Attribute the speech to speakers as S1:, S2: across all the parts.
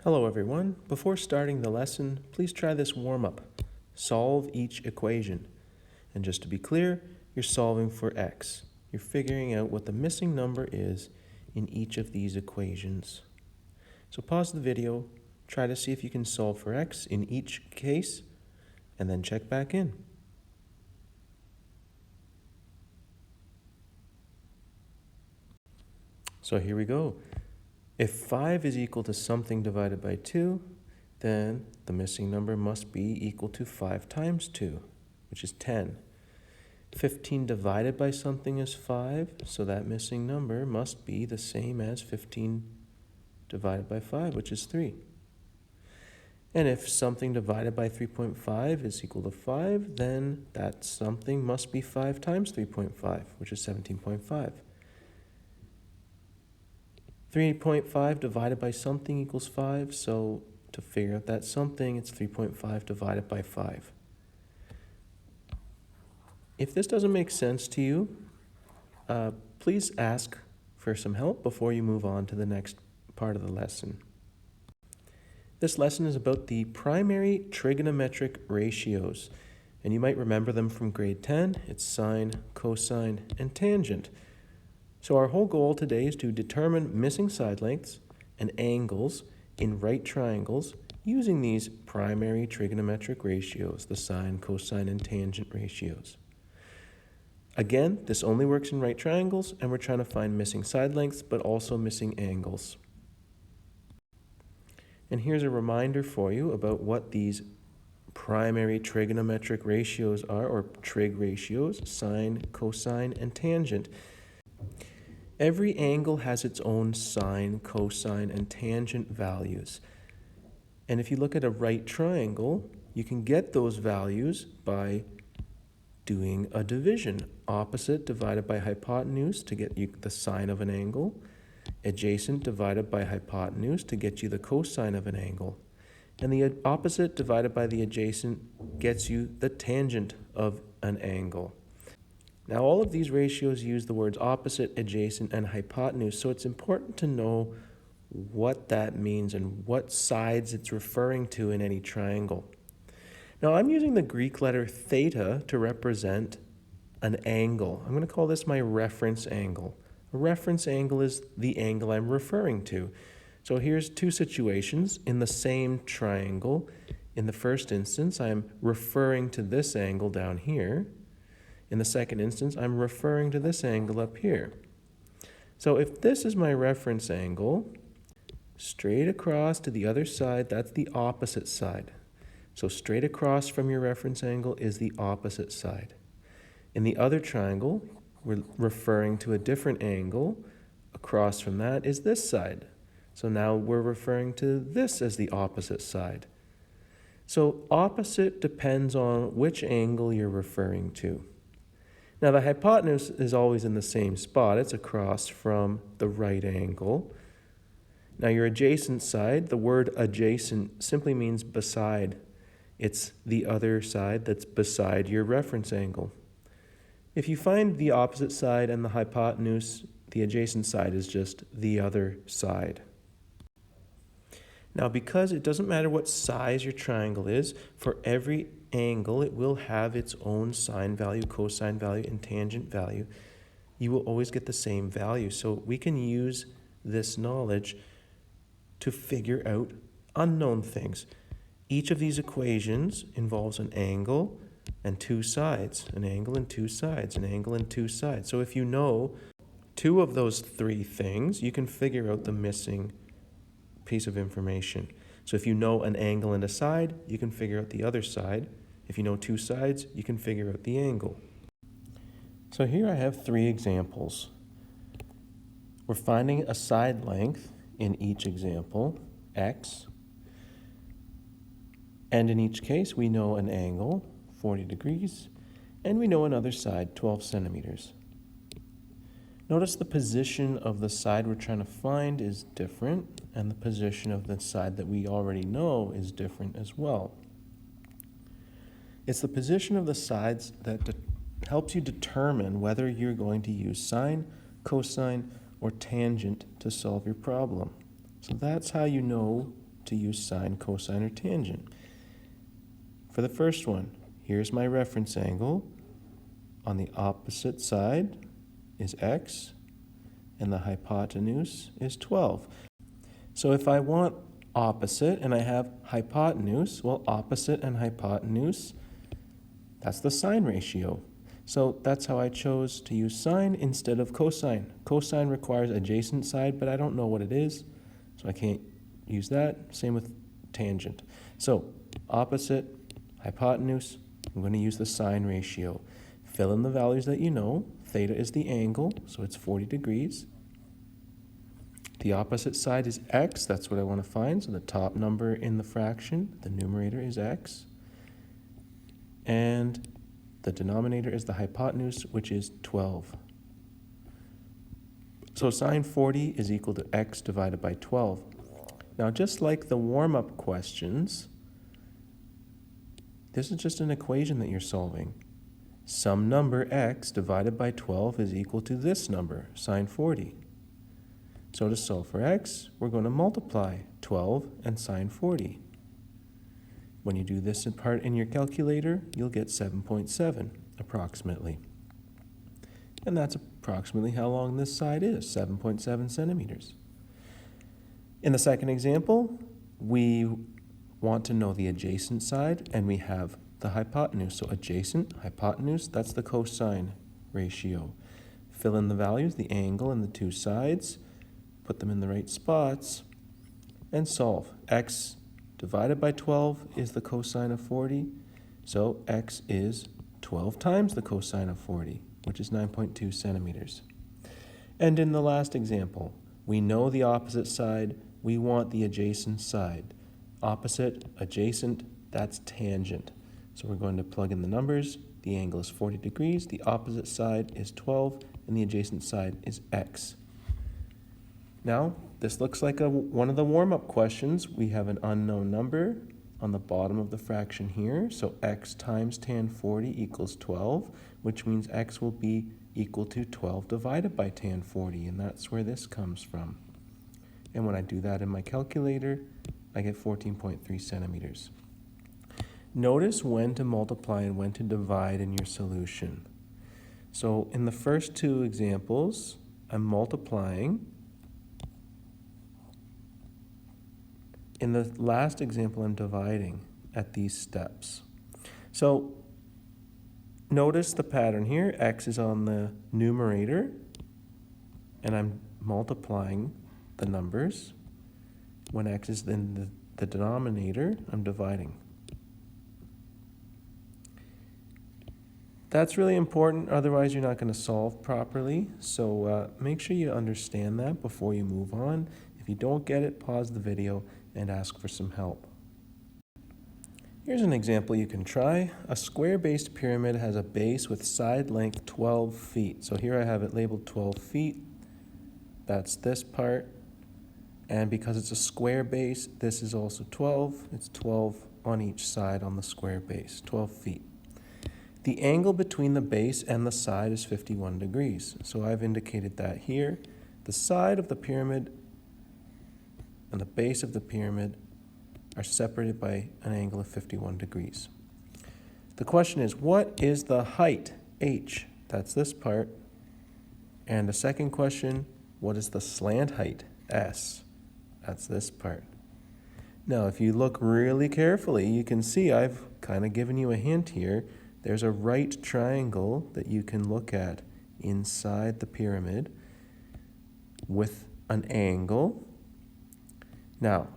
S1: Hello everyone. Before starting the lesson, please try this warm-up. Solve each equation. And just to be clear, you're solving for x. You're figuring out what the missing number is in each of these equations. So pause the video, try to see if you can solve for x in each case, and then check back in. So here we go. If 5 is equal to something divided by 2, then the missing number must be equal to 5 times 2, which is 10. 15 divided by something is 5, so that missing number must be the same as 15 divided by 5, which is 3. And if something divided by 3.5 is equal to 5, then that something must be 5 times 3.5, which is 17.5. 3.5 divided by something equals 5, so to figure out that something, it's 3.5 divided by 5. If this doesn't make sense to you, please ask for some help before you move on to the next part of the lesson. This lesson is about the primary trigonometric ratios, and you might remember them from grade 10. It's sine, cosine, and tangent. So our whole goal today is to determine missing side lengths and angles in right triangles using these primary trigonometric ratios, the sine, cosine, and tangent ratios. Again, this only works in right triangles, and we're trying to find missing side lengths, but also missing angles. And here's a reminder for you about what these primary trigonometric ratios are, or trig ratios, sine, cosine, and tangent. Every angle has its own sine, cosine, and tangent values. And if you look at a right triangle, you can get those values by doing a division. Opposite divided by hypotenuse to get you the sine of an angle. Adjacent divided by hypotenuse to get you the cosine of an angle. And the opposite divided by the adjacent gets you the tangent of an angle. Now, all of these ratios use the words opposite, adjacent, and hypotenuse, so it's important to know what that means and what sides it's referring to in any triangle. Now, I'm using the Greek letter theta to represent an angle. I'm going to call this my reference angle. A reference angle is the angle I'm referring to. So here's two situations in the same triangle. In the first instance, I'm referring to this angle down here. In the second instance, I'm referring to this angle up here. So if this is my reference angle, straight across to the other side, that's the opposite side. So straight across from your reference angle is the opposite side. In the other triangle, we're referring to a different angle. Across from that is this side. So now we're referring to this as the opposite side. So opposite depends on which angle you're referring to. Now, the hypotenuse is always in the same spot. It's across from the right angle. Now, your adjacent side, the word adjacent simply means beside. It's the other side that's beside your reference angle. If you find the opposite side and the hypotenuse, the adjacent side is just the other side. Now, because it doesn't matter what size your triangle is, for every angle, it will have its own sine value, cosine value, and tangent value. You will always get the same value. So we can use this knowledge to figure out unknown things. Each of these equations involves an angle and two sides, an angle and two sides, an angle and two sides. So if you know two of those three things, you can figure out the missing piece of information. So if you know an angle and a side, you can figure out the other side. If you know two sides, you can figure out the angle. So here I have three examples. We're finding a side length in each example, x. And in each case, we know an angle, 40 degrees, and we know another side, 12 centimeters. Notice the position of the side we're trying to find is different, and the position of the side that we already know is different as well. It's the position of the sides that helps you determine whether you're going to use sine, cosine, or tangent to solve your problem. So that's how you know to use sine, cosine, or tangent. For the first one, here's my reference angle. On the opposite side is x, and the hypotenuse is 12. So if I want opposite and I have hypotenuse, well, opposite and hypotenuse, that's the sine ratio. So that's how I chose to use sine instead of cosine. Cosine requires adjacent side, but I don't know what it is, so I can't use that. Same with tangent. So opposite, hypotenuse, I'm going to use the sine ratio. Fill in the values that you know. Theta is the angle, so it's 40 degrees. The opposite side is x, that's what I want to find, so the top number in the fraction, the numerator is x. And the denominator is the hypotenuse, which is 12. So sine 40 is equal to x divided by 12. Now, just like the warm-up questions, this is just an equation that you're solving. Some number x divided by 12 is equal to this number, sine 40. So to solve for x, we're going to multiply 12 and sine 40. When you do this part in your calculator, you'll get 7.7 approximately. And that's approximately how long this side is, 7.7 centimeters. In the second example, we want to know the adjacent side, and we have the hypotenuse. So adjacent, hypotenuse, that's the cosine ratio. Fill in the values, the angle and the two sides, put them in the right spots, and solve. X divided by 12 is the cosine of 40, so x is 12 times the cosine of 40, which is 9.2 centimeters. And in the last example, we know the opposite side, we want the adjacent side. Opposite, adjacent, that's tangent. So we're going to plug in the numbers. The angle is 40 degrees, the opposite side is 12, and the adjacent side is x. Now, this looks like one of the warm-up questions. We have an unknown number on the bottom of the fraction here. So x times tan 40 equals 12, which means x will be equal to 12 divided by tan 40, and that's where this comes from. And when I do that in my calculator, I get 14.3 centimeters. Notice when to multiply and when to divide in your solution. So in the first two examples, I'm multiplying. In the last example, I'm dividing at these steps. So notice the pattern here. X is on the numerator, and I'm multiplying the numbers. When x is in the denominator, I'm dividing. That's really important, otherwise you're not going to solve properly. So make sure you understand that before you move on. If you don't get it, pause the video and ask for some help. Here's an example you can try. A square-based pyramid has a base with side length 12 feet. So here I have it labeled 12 feet. That's this part. And because it's a square base, this is also 12. It's 12 on each side on the square base, 12 feet. The angle between the base and the side is 51 degrees. So I've indicated that here. The side of the pyramid and the base of the pyramid are separated by an angle of 51 degrees. The question is, what is the height, h? That's this part. And the second question, what is the slant height, s? That's this part. Now, if you look really carefully, you can see I've kind of given you a hint here. There's a right triangle that you can look at inside the pyramid with an angle. Now,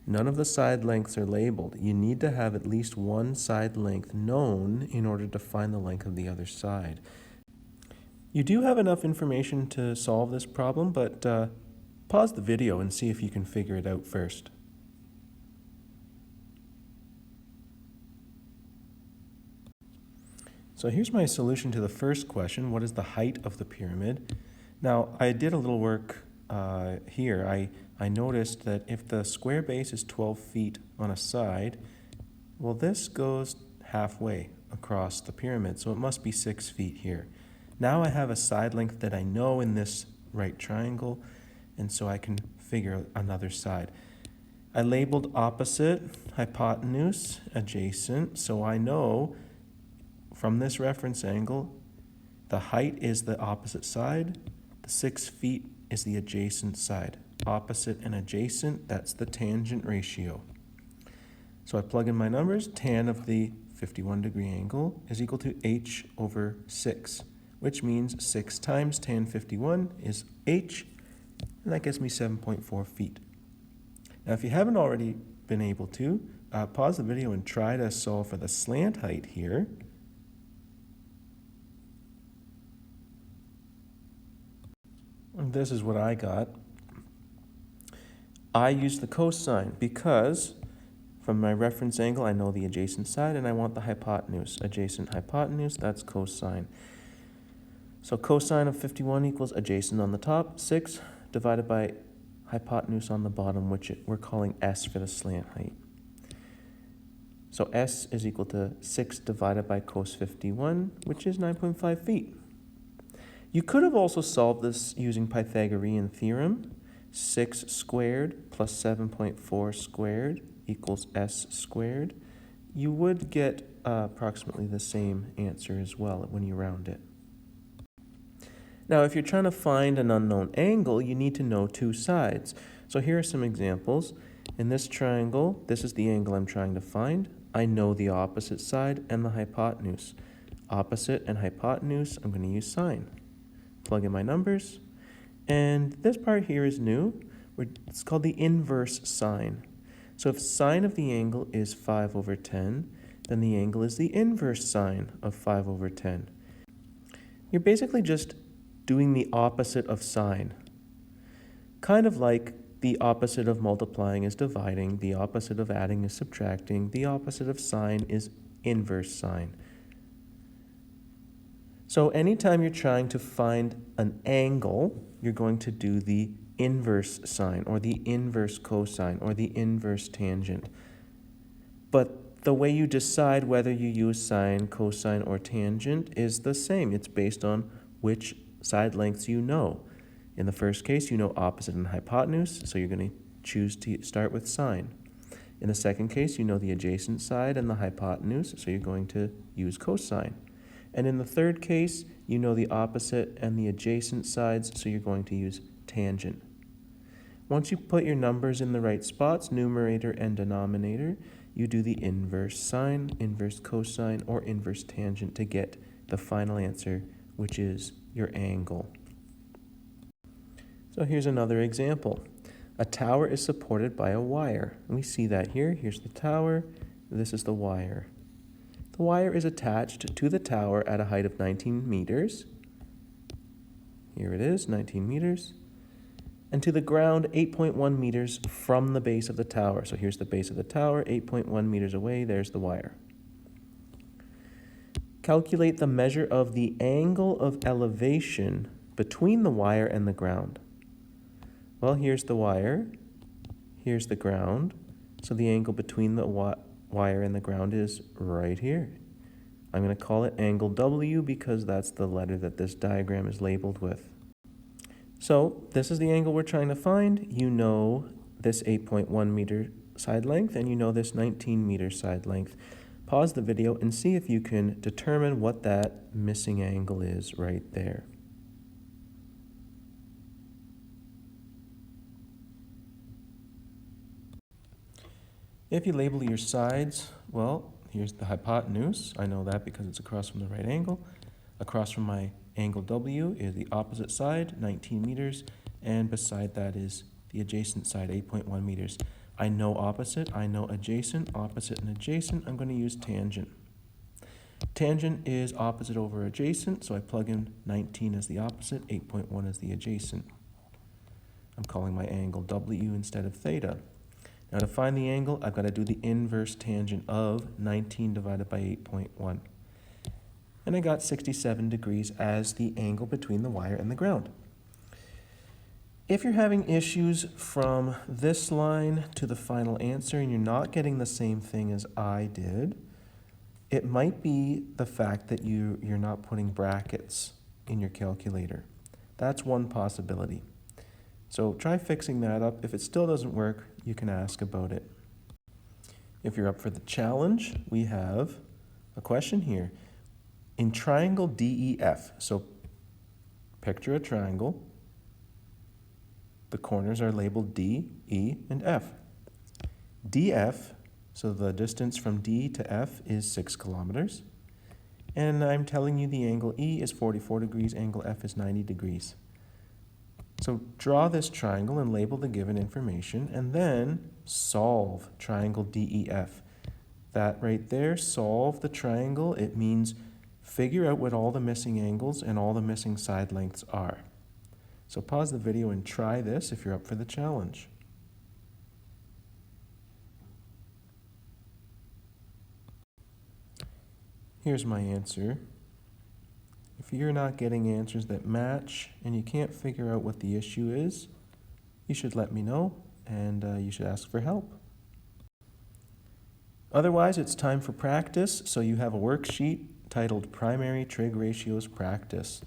S1: none of the side lengths are labeled. You need to have at least one side length known in order to find the length of the other side. You do have enough information to solve this problem, but pause the video and see if you can figure it out first. So here's my solution to the first question. What is the height of the pyramid? Now, I did a little work here. I noticed that if the square base is 12 feet on a side, well, this goes halfway across the pyramid, so it must be 6 feet here. Now I have a side length that I know in this right triangle, and so I can figure another side. I labeled opposite, hypotenuse, adjacent, so I know from this reference angle, the height is the opposite side, the 6 feet is the adjacent side. Opposite and adjacent, that's the tangent ratio. So I plug in my numbers. Tan of the 51-degree angle is equal to h over 6, which means 6 times tan 51 is h, and that gives me 7.4 feet. Now, if you haven't already been able to, pause the video and try to solve for the slant height here. And this is what I got. I use the cosine because from my reference angle, I know the adjacent side and I want the hypotenuse. Adjacent hypotenuse, that's cosine. So cosine of 51 equals adjacent on the top, 6 divided by hypotenuse on the bottom, which we're calling S for the slant height. So S is equal to 6 divided by cos 51, which is 9.5 feet. You could have also solved this using Pythagorean theorem. 6 squared plus 7.4 squared equals S squared. You would get approximately the same answer as well when you round it. Now, if you're trying to find an unknown angle, you need to know two sides. So here are some examples. In this triangle, this is the angle I'm trying to find. I know the opposite side and the hypotenuse. Opposite and hypotenuse, I'm going to use sine. Plug in my numbers. And this part here is new. It's called the inverse sine. So if sine of the angle is 5 over 10, then the angle is the inverse sine of 5 over 10. You're basically just doing the opposite of sine. Kind of like the opposite of multiplying is dividing, the opposite of adding is subtracting, the opposite of sine is inverse sine. So anytime you're trying to find an angle, you're going to do the inverse sine or the inverse cosine or the inverse tangent. But the way you decide whether you use sine, cosine, or tangent is the same. It's based on which side lengths you know. In the first case, you know opposite and hypotenuse, so you're going to choose to start with sine. In the second case, you know the adjacent side and the hypotenuse, so you're going to use cosine. And in the third case, you know the opposite and the adjacent sides, so you're going to use tangent. Once you put your numbers in the right spots, numerator and denominator, you do the inverse sine, inverse cosine, or inverse tangent to get the final answer, which is your angle. So here's another example. A tower is supported by a wire. And we see that here. Here's the tower. This is the wire. The wire is attached to the tower at a height of 19 meters. Here it is, 19 meters. And to the ground, 8.1 meters from the base of the tower. So here's the base of the tower, 8.1 meters away. There's the wire. Calculate the measure of the angle of elevation between the wire and the ground. Well, here's the wire. Here's the ground. So the angle between the wire and the ground is right here. I'm going to call it angle W because that's the letter that this diagram is labeled with. So this is the angle we're trying to find. You know this 8.1 meter side length and you know this 19 meter side length. Pause the video and see if you can determine what that missing angle is right there. If you label your sides, well, here's the hypotenuse. I know that because it's across from the right angle. Across from my angle W is the opposite side, 19 meters, and beside that is the adjacent side, 8.1 meters. I know opposite, I know adjacent, opposite and adjacent. I'm going to use tangent. Tangent is opposite over adjacent, so I plug in 19 as the opposite, 8.1 as the adjacent. I'm calling my angle W instead of theta. Now to find the angle, I've got to do the inverse tangent of 19 divided by 8.1. And I got 67 degrees as the angle between the wire and the ground. If you're having issues from this line to the final answer and you're not getting the same thing as I did, it might be the fact that you're not putting brackets in your calculator. That's one possibility. So try fixing that up. If it still doesn't work, you can ask about it. If you're up for the challenge, we have a question here. In triangle DEF, so picture a triangle. The corners are labeled D, E, and F. DF, so the distance from D to F is 6 kilometers. And I'm telling you the angle E is 44 degrees, angle F is 90 degrees. So draw this triangle and label the given information, and then solve triangle DEF. That right there, solve the triangle. It means figure out what all the missing angles and all the missing side lengths are. So pause the video and try this if you're up for the challenge. Here's my answer. If you're not getting answers that match and you can't figure out what the issue is, you should let me know and you should ask for help. Otherwise, it's time for practice, so you have a worksheet titled Primary Trig Ratios Practice.